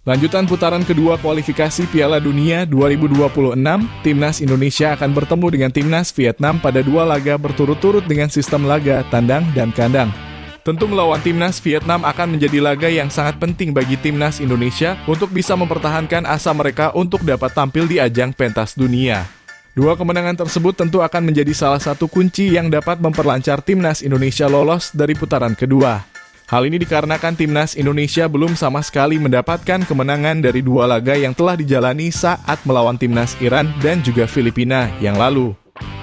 Lanjutan putaran kedua kualifikasi Piala Dunia 2026, Timnas Indonesia akan bertemu dengan Timnas Vietnam pada 2 laga berturut-turut dengan sistem laga tandang dan kandang. Tentu melawan Timnas Vietnam akan menjadi laga yang sangat penting bagi Timnas Indonesia untuk bisa mempertahankan asa mereka untuk dapat tampil di ajang pentas dunia. 2 kemenangan tersebut tentu akan menjadi salah satu kunci yang dapat memperlancar Timnas Indonesia lolos dari putaran kedua. Hal ini dikarenakan Timnas Indonesia belum sama sekali mendapatkan kemenangan dari 2 laga yang telah dijalani saat melawan Timnas Iran dan juga Filipina yang lalu.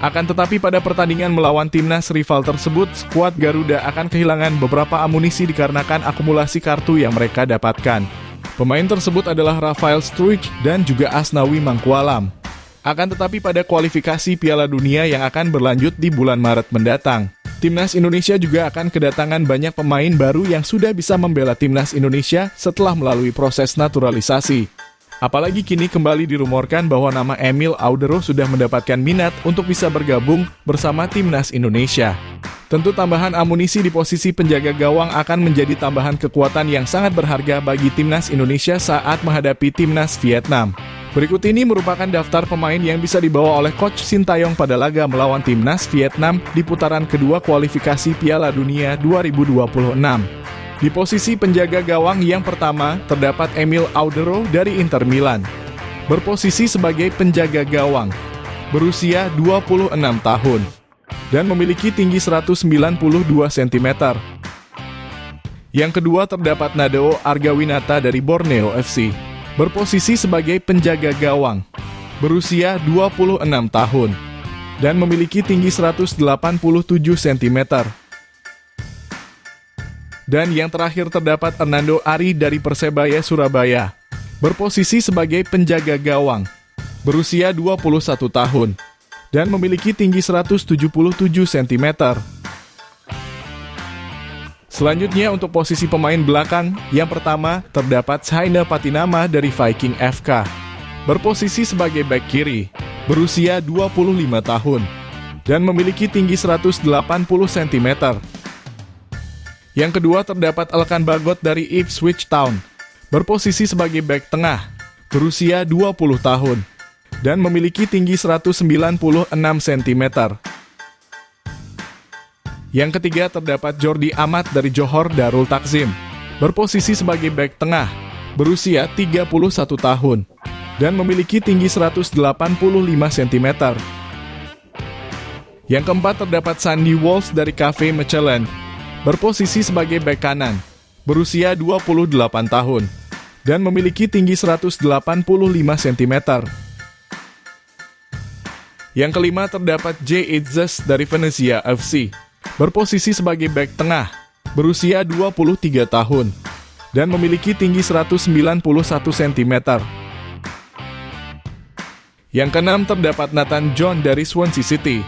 Akan tetapi pada pertandingan melawan Timnas rival tersebut, skuad Garuda akan kehilangan beberapa amunisi dikarenakan akumulasi kartu yang mereka dapatkan. Pemain tersebut adalah Rafael Struijk dan juga Asnawi Mangkualam. Akan tetapi pada kualifikasi Piala Dunia yang akan berlanjut di bulan Maret mendatang, Timnas Indonesia juga akan kedatangan banyak pemain baru yang sudah bisa membela Timnas Indonesia setelah melalui proses naturalisasi. Apalagi kini kembali dirumorkan bahwa nama Emil Audero sudah mendapatkan minat untuk bisa bergabung bersama Timnas Indonesia. Tentu tambahan amunisi di posisi penjaga gawang akan menjadi tambahan kekuatan yang sangat berharga bagi Timnas Indonesia saat menghadapi Timnas Vietnam. Berikut ini merupakan daftar pemain yang bisa dibawa oleh Coach Sintayong pada laga melawan Timnas Vietnam di putaran kedua kualifikasi Piala Dunia 2026. Di posisi penjaga gawang yang pertama, terdapat Emil Audero dari Inter Milan. Berposisi sebagai penjaga gawang, berusia 26 tahun, dan memiliki tinggi 192 cm. Yang kedua terdapat Nadeo Argawinata dari Borneo FC. Berposisi sebagai penjaga gawang, berusia 26 tahun, dan memiliki tinggi 187 cm. Dan yang terakhir terdapat Hernando Ari dari Persebaya Surabaya. Berposisi sebagai penjaga gawang, berusia 21 tahun, dan memiliki tinggi 177 cm. Selanjutnya untuk posisi pemain belakang, yang pertama terdapat Saina Patinama dari Viking FK. Berposisi sebagai bek kiri, berusia 25 tahun, dan memiliki tinggi 180 cm. Yang kedua terdapat Elkan Bagot dari Ipswich Town. Berposisi sebagai bek tengah, berusia 20 tahun, dan memiliki tinggi 196 cm. Yang ketiga terdapat Jordi Amat dari Johor Darul Takzim. Berposisi sebagai bek tengah, berusia 31 tahun, dan memiliki tinggi 185 cm. Yang keempat terdapat Sandy Walsh dari KV Mechelen. Berposisi sebagai bek kanan, berusia 28 tahun, dan memiliki tinggi 185 cm. Yang kelima terdapat Jay Itzes dari Venezia FC. Berposisi sebagai bek tengah, berusia 23 tahun, dan memiliki tinggi 191 cm. Yang keenam terdapat Nathan John dari Swansea City.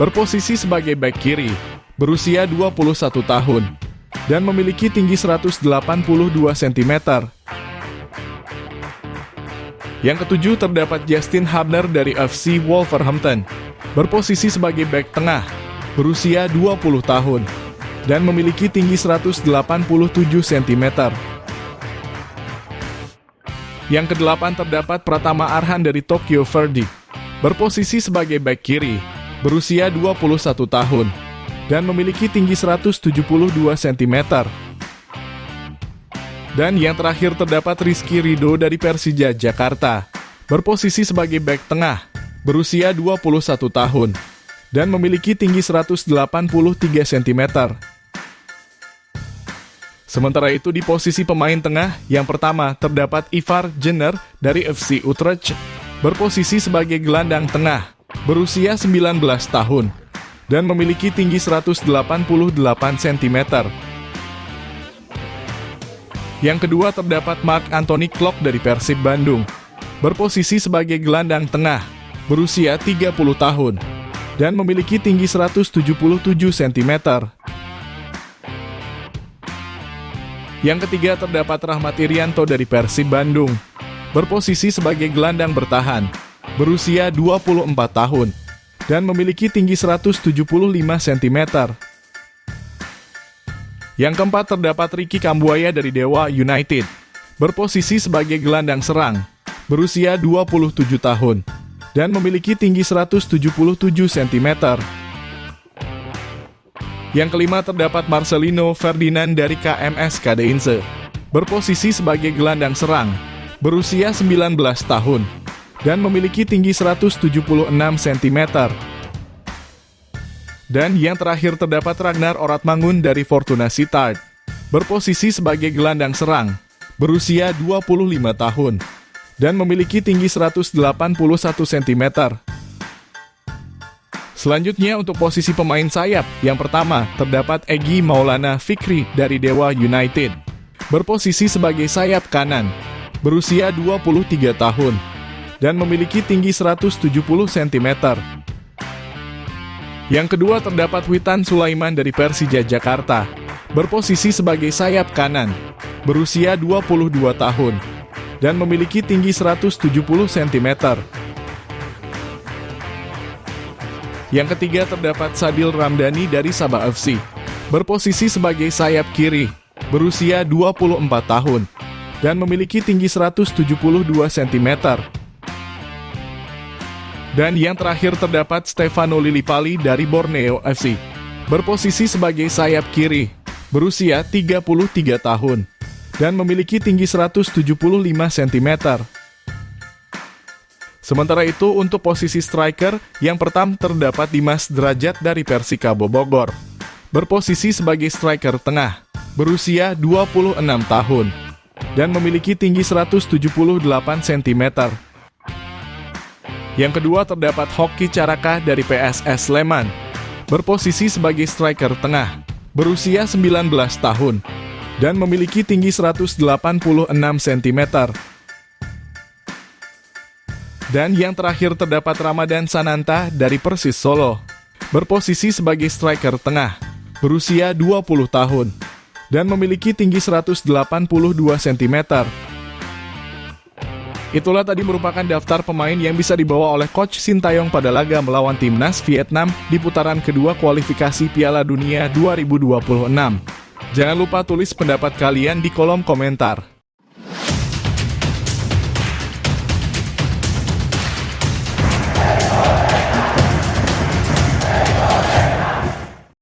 Berposisi sebagai bek kiri, berusia 21 tahun, dan memiliki tinggi 182 cm. Yang ketujuh terdapat Justin Hubner dari FC Wolverhampton. Berposisi sebagai bek tengah, berusia 20 tahun, dan memiliki tinggi 187 cm. Yang kedelapan terdapat Pratama Arhan dari Tokyo Verdy. Berposisi sebagai bek kiri, berusia 21 tahun, dan memiliki tinggi 172 cm. Dan yang terakhir terdapat Rizky Ridho dari Persija Jakarta. Berposisi sebagai bek tengah, berusia 21 tahun, dan memiliki tinggi 183 cm. Sementara itu di posisi pemain tengah, yang pertama terdapat Ivar Jenner dari FC Utrecht. Berposisi sebagai gelandang tengah, berusia 19 tahun, dan memiliki tinggi 188 cm. Yang kedua terdapat Mark Anthony Klok dari Persib Bandung. Berposisi sebagai gelandang tengah, berusia 30 tahun, dan memiliki tinggi 177 cm. Yang ketiga terdapat Rahmat Irianto dari Persib Bandung. Berposisi sebagai gelandang bertahan, berusia 24 tahun, dan memiliki tinggi 175 cm. Yang keempat terdapat Ricky Kambuaya dari Dewa United. berposisi sebagai gelandang serang, berusia 27 tahun, dan memiliki tinggi 177 cm. Yang kelima terdapat Marcelino Ferdinand dari KMS Kadeinse, berposisi sebagai gelandang serang, berusia 19 tahun, dan memiliki tinggi 176 cm. Dan yang terakhir terdapat Ragnar Oratmangun dari Fortuna Sittard, berposisi sebagai gelandang serang, berusia 25 tahun, dan memiliki tinggi 181 cm. Selanjutnya untuk posisi pemain sayap, yang pertama terdapat Egy Maulana Fikri dari Dewa United, berposisi sebagai sayap kanan, berusia 23 tahun, dan memiliki tinggi 170 cm. Yang kedua terdapat Witan Sulaiman dari Persija Jakarta, berposisi sebagai sayap kanan, berusia 22 tahun, dan memiliki tinggi 170 cm. Yang ketiga terdapat Sadil Ramdhani dari Sabah FC, berposisi sebagai sayap kiri, berusia 24 tahun, dan memiliki tinggi 172 cm. Dan yang terakhir terdapat Stefano Lillipali dari Borneo FC, berposisi sebagai sayap kiri, berusia 33 tahun, dan memiliki tinggi 175 cm. Sementara itu untuk posisi striker, yang pertama terdapat Dimas Derajat dari Persikabo Bogor, berposisi sebagai striker tengah, berusia 26 tahun, dan memiliki tinggi 178 cm. Yang kedua terdapat Hoki Caraka dari PSS Sleman, berposisi sebagai striker tengah, berusia 19 tahun, dan memiliki tinggi 186 cm. Dan yang terakhir terdapat Ramadan Sananta dari Persis Solo, berposisi sebagai striker tengah, berusia 20 tahun, dan memiliki tinggi 182 cm. Itulah tadi merupakan daftar pemain yang bisa dibawa oleh Coach Sintayong pada laga melawan Timnas Vietnam di putaran kedua kualifikasi Piala Dunia 2026. Jangan lupa tulis pendapat kalian di kolom komentar.